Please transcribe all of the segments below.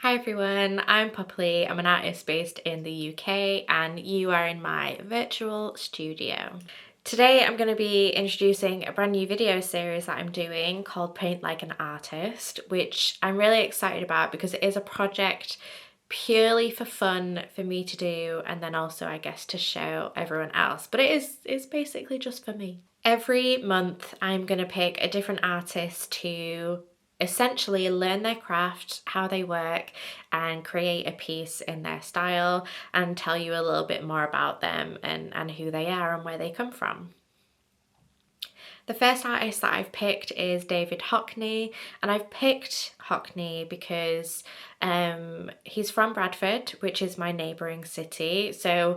Hi everyone, I'm Poppy-Lee. I'm an artist based in the UK and you are in my virtual studio. Today I'm going to be introducing a brand new video series that I'm doing called Paint Like an Artist, which I'm really excited about because it is a project purely for fun for me to do and then also I guess to show everyone else, but it's basically just for me. Every month I'm going to pick a different artist to essentially learn their craft, how they work, and create a piece in their style and tell you a little bit more about them and who they are and where they come from. The first artist that I've picked is David Hockney, and I've picked Hockney because he's from Bradford, which is my neighbouring city, so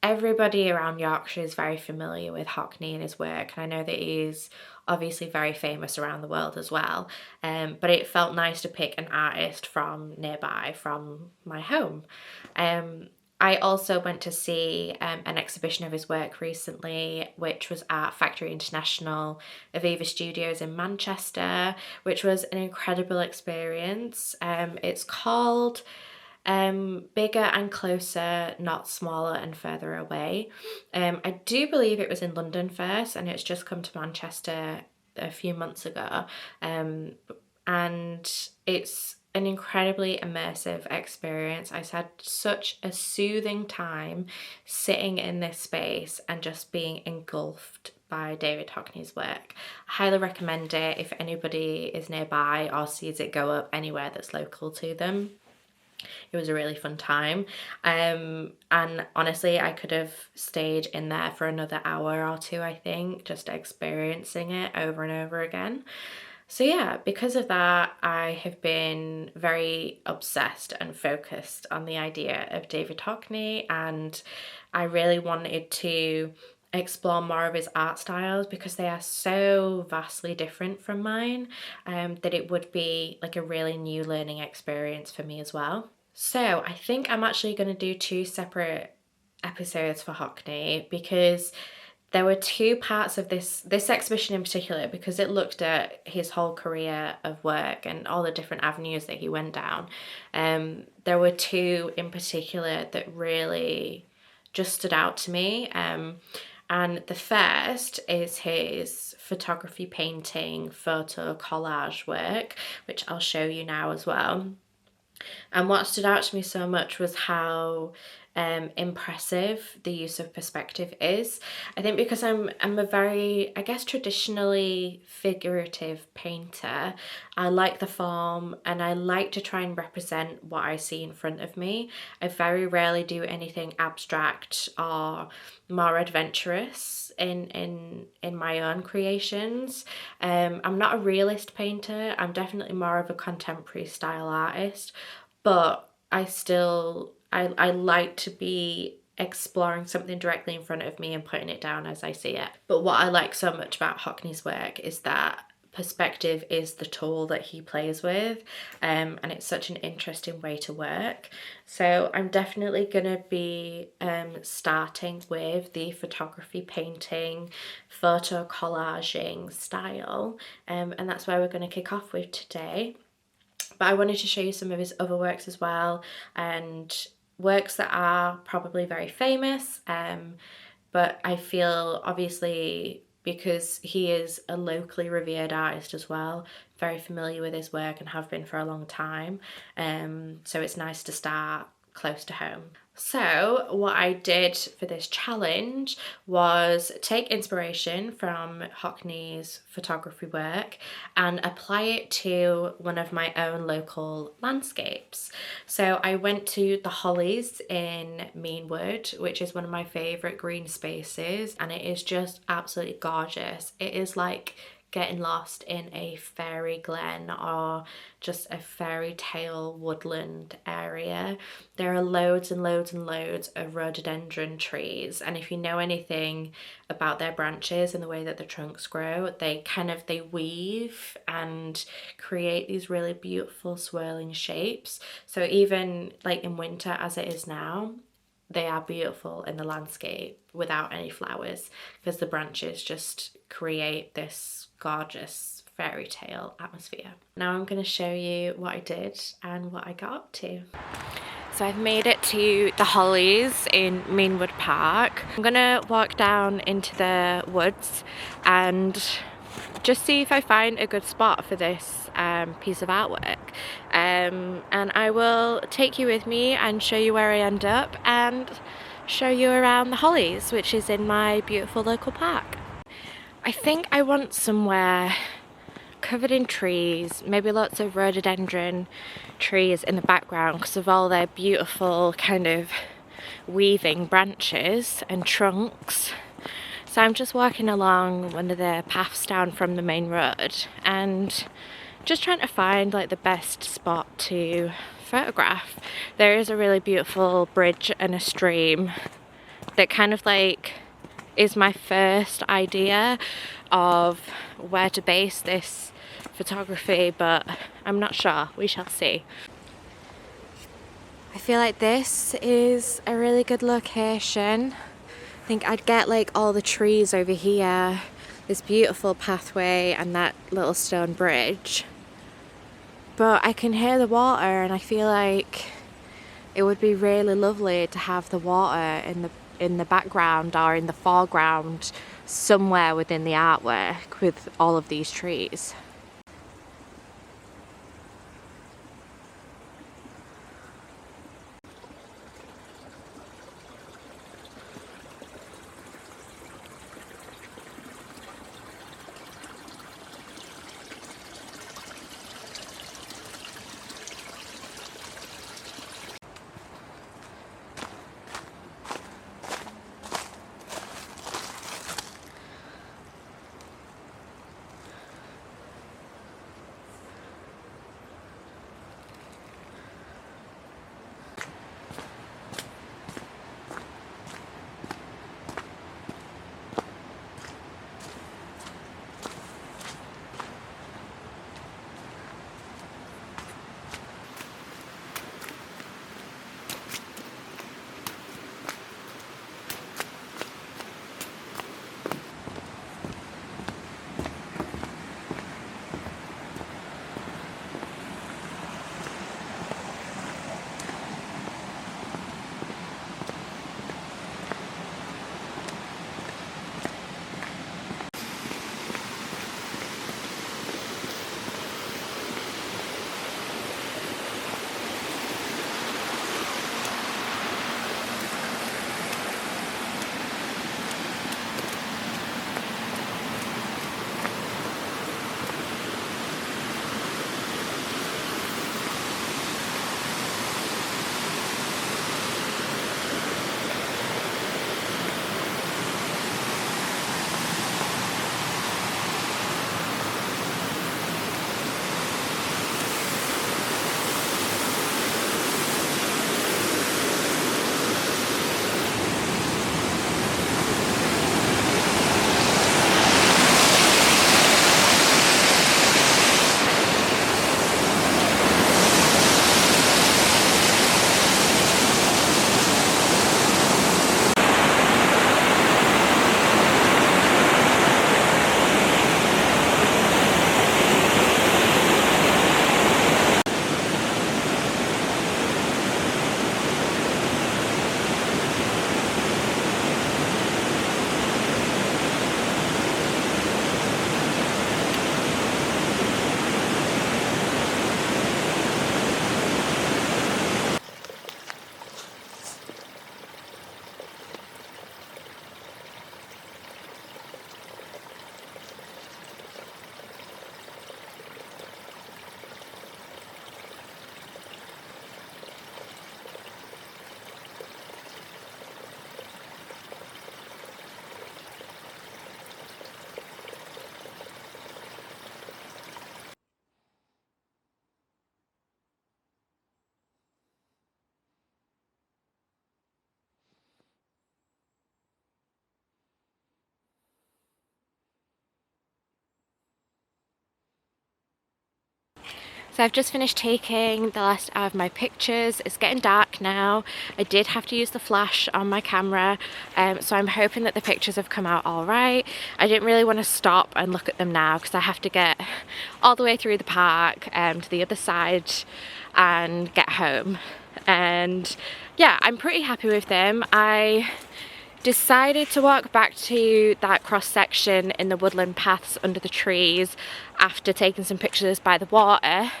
everybody around Yorkshire is very familiar with Hockney and his work, and I know that he's obviously very famous around the world as well, but it felt nice to pick an artist from nearby, from my home. I also went to see an exhibition of his work recently, which was at Factory International Aviva Studios in Manchester, which was an incredible experience. It's called Bigger and Closer, Not Smaller and Further Away. I do believe it was in London first and it's just come to Manchester a few months ago, and it's an incredibly immersive experience. I had such a soothing time sitting in this space and just being engulfed by David Hockney's work. I highly recommend it if anybody is nearby or sees it go up anywhere that's local to them. It was a really fun time, and honestly I could have stayed in there for another hour or two, I think, just experiencing it over and over again. So yeah, because of that, I have been very obsessed and focused on the idea of David Hockney, and I really wanted to explore more of his art styles because they are so vastly different from mine, that it would be like a really new learning experience for me as well. So I think I'm actually going to do two separate episodes for Hockney because there were two parts of this exhibition in particular, because it looked at his whole career of work and all the different avenues that he went down. There were two in particular that really just stood out to me. And the first is his photography, painting, photo, collage work, which I'll show you now as well. And what stood out to me so much was how impressive the use of perspective is. I think because I'm a very, I guess, traditionally figurative painter, I like the form and I like to try and represent what I see in front of me. I very rarely do anything abstract or more adventurous in my own creations. I'm not a realist painter. I'm definitely more of a contemporary style artist, but I like to be exploring something directly in front of me and putting it down as I see it. But what I like so much about Hockney's work is that perspective is the tool that he plays with, and it's such an interesting way to work. So I'm definitely going to be starting with the photography, painting, photo collaging style, and that's where we're going to kick off with today. But I wanted to show you some of his other works as well, and works that are probably very famous, but I feel obviously because he is a locally revered artist as well, very familiar with his work and have been for a long time, so it's nice to start close to home. So what I did for this challenge was take inspiration from Hockney's photography work and apply it to one of my own local landscapes. So I went to the Hollies in Meanwood, which is one of my favourite green spaces, and it is just absolutely gorgeous. It is like getting lost in a fairy glen or just a fairy tale woodland area. There are loads and loads and loads of rhododendron trees, and if you know anything about their branches and the way that the trunks grow, they weave and create these really beautiful swirling shapes. So even like in winter as it is now, they are beautiful in the landscape without any flowers because the branches just create this gorgeous fairy tale atmosphere. Now I'm going to show you what I did and what I got up to. So I've made it to the Hollies in Meanwood Park. I'm going to walk down into the woods and just see if I find a good spot for this piece of artwork. And I will take you with me and show you where I end up and show you around the Hollies, which is in my beautiful local park. I think I want somewhere covered in trees, maybe lots of rhododendron trees in the background because of all their beautiful kind of weaving branches and trunks. So I'm just walking along one of the paths down from the main road and just trying to find like the best spot to photograph. There is a really beautiful bridge and a stream that kind of like is my first idea of where to base this photography, but I'm not sure. We shall see. I feel like this is a really good location. I think I'd get like all the trees over here, this beautiful pathway and that little stone bridge. But I can hear the water and I feel like it would be really lovely to have the water in the background or in the foreground somewhere within the artwork with all of these trees. So I've just finished taking the last of my pictures. It's getting dark now. I did have to use the flash on my camera, so I'm hoping that the pictures have come out all right. I didn't really want to stop and look at them now because I have to get all the way through the park to the other side and get home. And yeah, I'm pretty happy with them. I decided to walk back to that cross section in the woodland paths under the trees after taking some pictures by the water,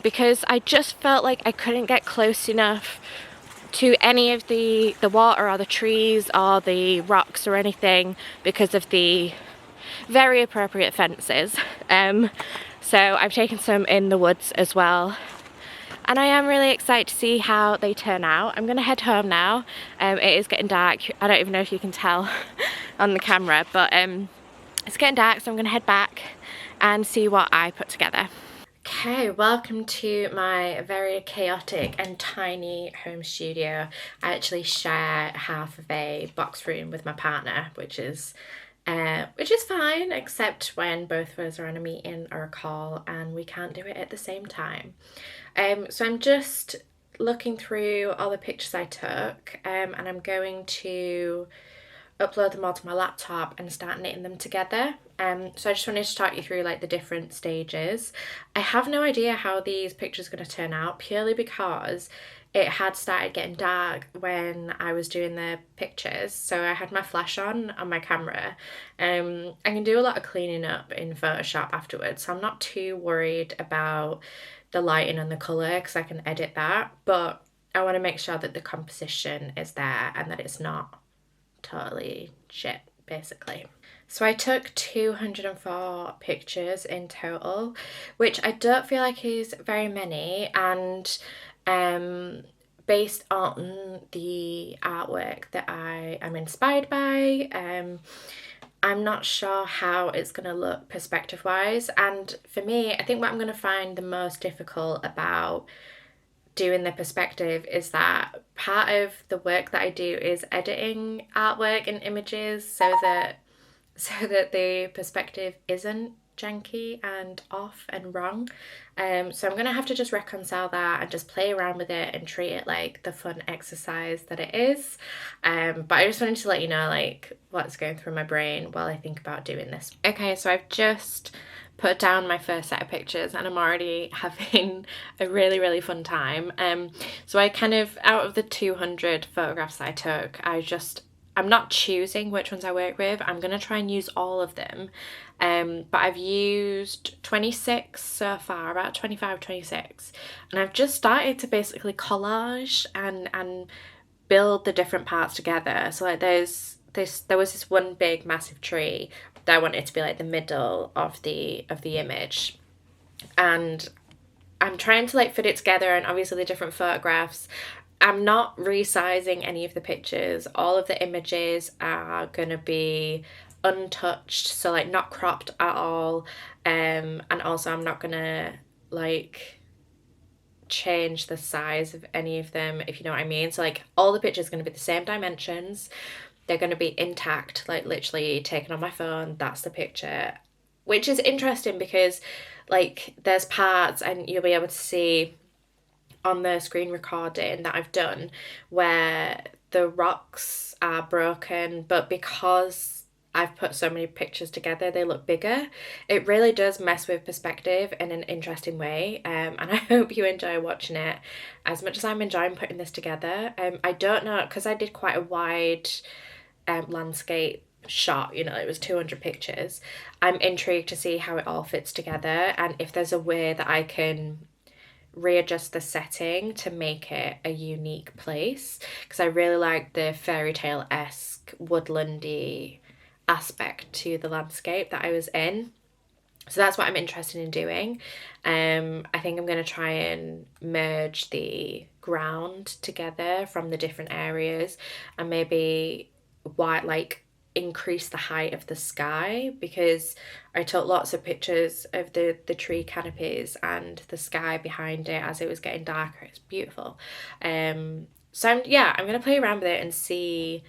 because I just felt like I couldn't get close enough to any of the water or the trees or the rocks or anything because of the very appropriate fences. So I've taken some in the woods as well. And I am really excited to see how they turn out. I'm going to head home now. It is getting dark. I don't even know if you can tell on the camera, but it's getting dark, so I'm going to head back and see what I put together. Okay, welcome to my very chaotic and tiny home studio. I actually share half of a box room with my partner, which is fine, except when both of us are on a meeting or a call and we can't do it at the same time. So I'm just looking through all the pictures I took, and I'm going to upload them all to my laptop and start knitting them together. So I just wanted to talk you through like the different stages. I have no idea how these pictures are going to turn out, purely because it had started getting dark when I was doing the pictures, so I had my flash on my camera. I can do a lot of cleaning up in Photoshop afterwards, so I'm not too worried about the lighting and the colour because I can edit that, but I want to make sure that the composition is there and that it's not totally shit, basically. So I took 204 pictures in total, which I don't feel like is very many, and based on the artwork that I am inspired by, I'm not sure how it's going to look perspective wise. And for me, I think what I'm going to find the most difficult about doing the perspective is that part of the work that I do is editing artwork and images so that the perspective isn't janky and off and wrong. So I'm gonna have to just reconcile that and just play around with it and treat it like the fun exercise that it is. But I just wanted to let you know like what's going through my brain while I think about doing this. Okay, so I've just put down my first set of pictures and I'm already having a really fun time. So I kind of, out of the 200 photographs I took, I'm not choosing which ones I work with. I'm going to try and use all of them. But I've used 26 so far, about 25, 26. And I've just started to basically collage and build the different parts together. So like there was this one big massive tree that I wanted to be like the middle of the image. And I'm trying to like fit it together, and obviously the different photographs, I'm not resizing any of the pictures. All of the images are going to be untouched, so like not cropped at all. And also I'm not going to like change the size of any of them, if you know what I mean. So like all the pictures are going to be the same dimensions. They're going to be intact, like literally taken on my phone. That's the picture, which is interesting because like there's parts, and you'll be able to see on the screen recording that I've done where the rocks are broken, but because I've put so many pictures together they look bigger. It really does mess with perspective in an interesting way, and I hope you enjoy watching it as much as I'm enjoying putting this together. I don't know, because I did quite a wide landscape shot, you know, it was 200 pictures. I'm intrigued to see how it all fits together and if there's a way that I can readjust the setting to make it a unique place, because I really like the fairy tale-esque woodlandy aspect to the landscape that I was in. So that's what I'm interested in doing. I think I'm going to try and merge the ground together from the different areas and maybe increase the height of the sky, because I took lots of pictures of the tree canopies and the sky behind it as it was getting darker. It's beautiful. So I'm gonna play around with it and see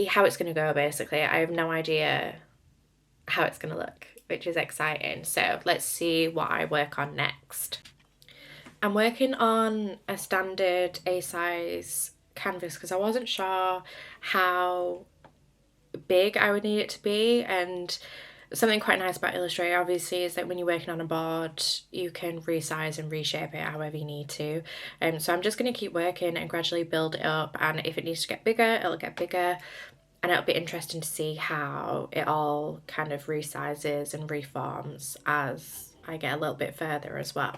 how it's gonna go. Basically, I have no idea how it's gonna look. which is exciting. So let's see what I work on next. I'm working on a standard A size canvas because I wasn't sure how big I would need it to be, and something quite nice about Illustrator obviously is that when you're working on a board you can resize and reshape it however you need to. So I'm just going to keep working and gradually build it up, and if it needs to get bigger it'll get bigger, and it'll be interesting to see how it all kind of resizes and reforms as I get a little bit further as well.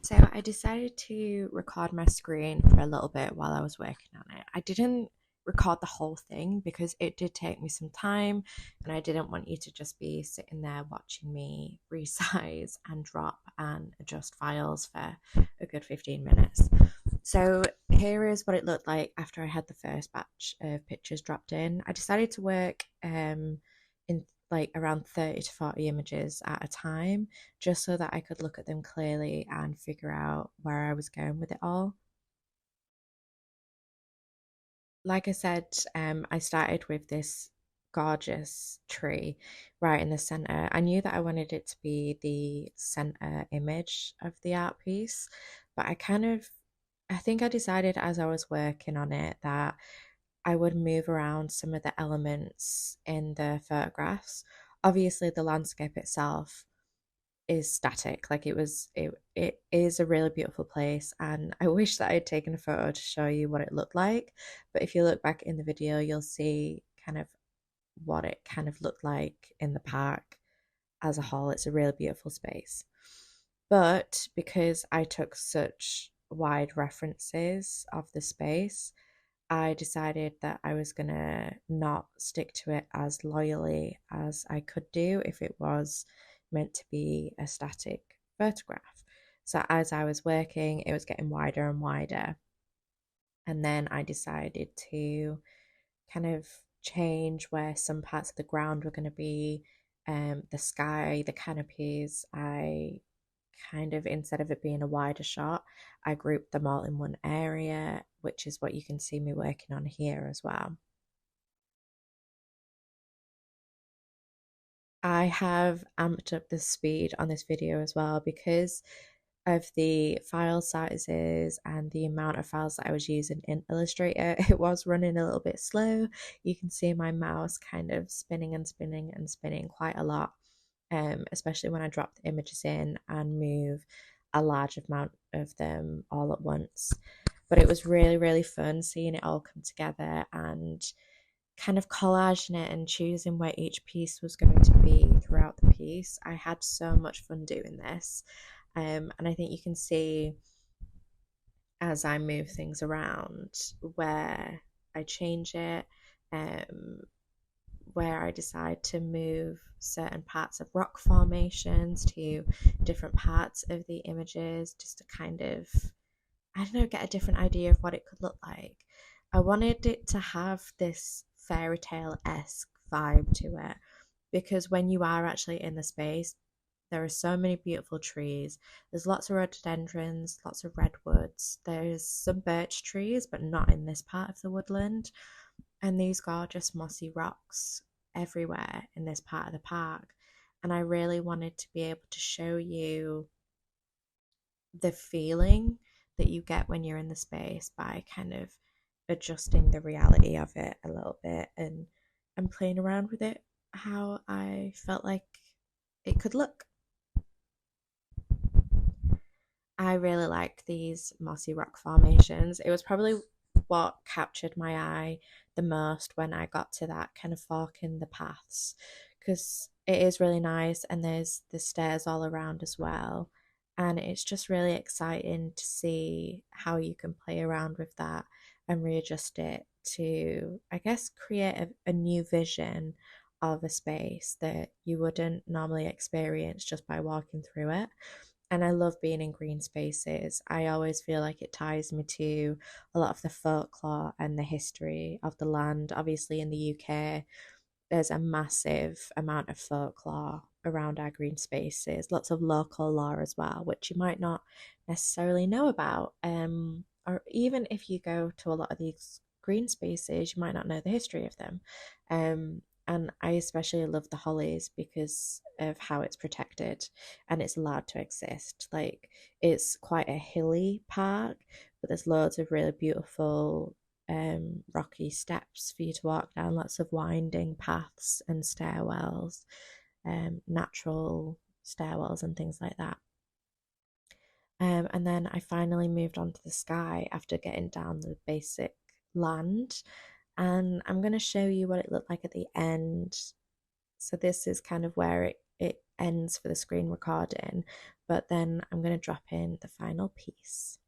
So I decided to record my screen for a little bit while I was working on it. I didn't record the whole thing because it did take me some time, and I didn't want you to just be sitting there watching me resize and drop and adjust files for a good 15 minutes. So here is what it looked like after I had the first batch of pictures dropped in. I decided to work in like around 30 to 40 images at a time, just so that I could look at them clearly and figure out where I was going with it all. Like I said, I started with this gorgeous tree right in the center. I knew that I wanted it to be the center image of the art piece, but I think I decided as I was working on it that I would move around some of the elements in the photographs. Obviously, the landscape itself is static. Like it is a really beautiful place, and I wish that I had taken a photo to show you what it looked like. But if you look back in the video, you'll see kind of what it kind of looked like in the park as a whole. It's a really beautiful space. But because I took such wide references of the space, I decided that I was going to not stick to it as loyally as I could do if it was meant to be a static photograph. So as I was working, it was getting wider and wider. And then I decided to kind of change where some parts of the ground were going to be, the sky, the canopies. I kind of, instead of it being a wider shot, I grouped them all in one area, which is what you can see me working on here as well. I have amped up the speed on this video as well because of the file sizes and the amount of files that I was using in Illustrator. It was running a little bit slow. You can see my mouse kind of spinning and spinning and spinning quite a lot, especially when I drop the images in and move a large amount of them all at once. But it was really, really fun seeing it all come together and kind of collaging it and choosing where each piece was going to be throughout the piece. I had so much fun doing this. And I think you can see as I move things around where I change it, where I decide to move certain parts of rock formations to different parts of the images, just to kind of, I don't know, get a different idea of what it could look like. I wanted it to have this fairy tale-esque vibe to it, because when you are actually in the space, there are so many beautiful trees. There's lots of rhododendrons, lots of redwoods. There's some birch trees, but not in this part of the woodland. And these gorgeous mossy rocks everywhere in this part of the park. And I really wanted to be able to show you the feeling that you get when you're in the space by kind of adjusting the reality of it a little bit and playing around with it how I felt like it could look. I really like these mossy rock formations. It was probably what captured my eye the most when I got to that kind of fork in the paths, because it is really nice and there's the stairs all around as well. And it's just really exciting to see how you can play around with that and readjust it to, I guess, create a new vision of a space that you wouldn't normally experience just by walking through it. And I love being in green spaces. I always feel like it ties me to a lot of the folklore and the history of the land. Obviously, in the UK, there's a massive amount of folklore around our green spaces, lots of local lore as well, which you might not necessarily know about. Or even if you go to a lot of these green spaces, you might not know the history of them. and I especially love the hollies because of how it's protected and it's allowed to exist. Like, it's quite a hilly park, but there's loads of really beautiful rocky steps for you to walk down, lots of winding paths and stairwells, natural stairwells and things like that. And then I finally moved on to the sky after getting down the basic land, and I'm going to show you what it looked like at the end. So this is kind of where it ends for the screen recording, but then I'm going to drop in the final piece.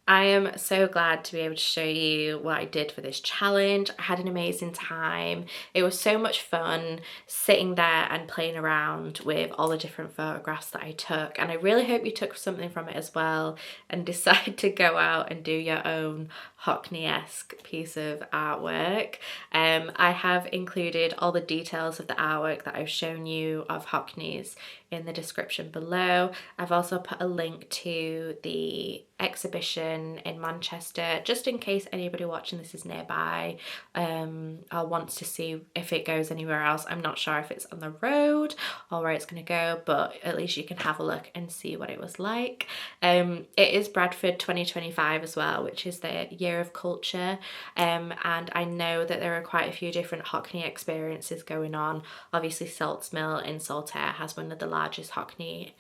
I am so glad to be able to show you what I did for this challenge. I had an amazing time. It was so much fun sitting there and playing around with all the different photographs that I took, and I really hope you took something from it as well and decide to go out and do your own Hockney-esque piece of artwork. I have included all the details of the artwork that I've shown you of Hockneys in the description below. I've also put a link to the exhibition in Manchester, just in case anybody watching this is nearby or wants to see if it goes anywhere else. I'm not sure if it's on the road or where it's going to go, but at least you can have a look and see what it was like. It is Bradford 2025 as well, which is the year of culture, and I know that there are quite a few different Hockney experiences going on. Obviously Salt's Mill in Saltaire has one of the largest Hockney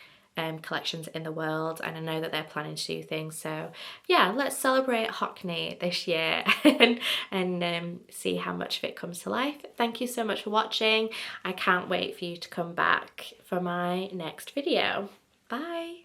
collections in the world, and I know that they're planning to do things. So yeah, let's celebrate Hockney this year and see how much of it comes to life. Thank you so much for watching. I can't wait for you to come back for my next video. Bye.